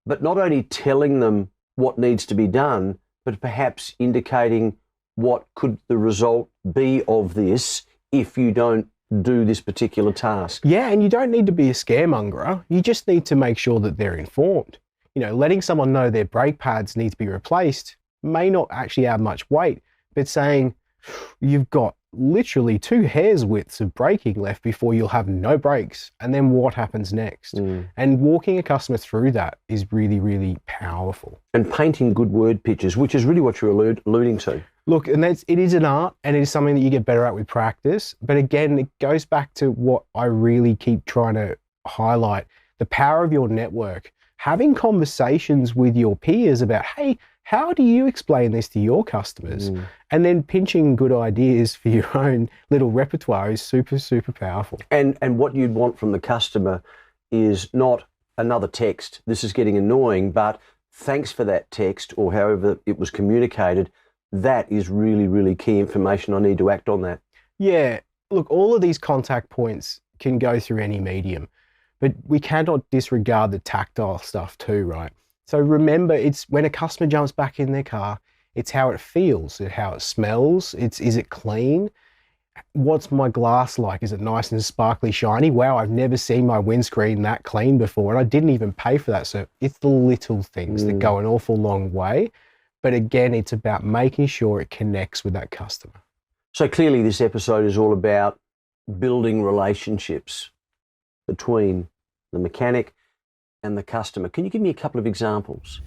but not only telling them what needs to be done, but perhaps indicating what could the result be of this if you don't do this particular task. Yeah, and you don't need to be a scaremonger. You just need to make sure that they're informed. You know, letting someone know their brake pads need to be replaced may not actually add much weight, but saying you've got literally 2 hairs widths of braking left before you'll have no brakes, and then what happens next? And walking a customer through that is really, really powerful. And painting good word pictures, which is really what you're alluding to. Look, and it is an art, and it is something that you get better at with practice. But again, it goes back to what I really keep trying to highlight, the power of your network. Having conversations with your peers about, hey, how do you explain this to your customers? And then pinching good ideas for your own little repertoire is super, super powerful. And what you'd want from the customer is not another text, this is getting annoying, but thanks for that text, or however it was communicated. That is really, really key information. I need to act on that. Yeah, look, all of these contact points can go through any medium, but we cannot disregard the tactile stuff too, right? So remember, it's when a customer jumps back in their car, it's how it feels, how it smells, is it clean? What's my glass like? Is it nice and sparkly, shiny? Wow, I've never seen my windscreen that clean before, and I didn't even pay for that. So it's the little things that go an awful long way. But again, it's about making sure it connects with that customer. So clearly this episode is all about building relationships between the mechanic and the customer. Can you give me a couple of examples?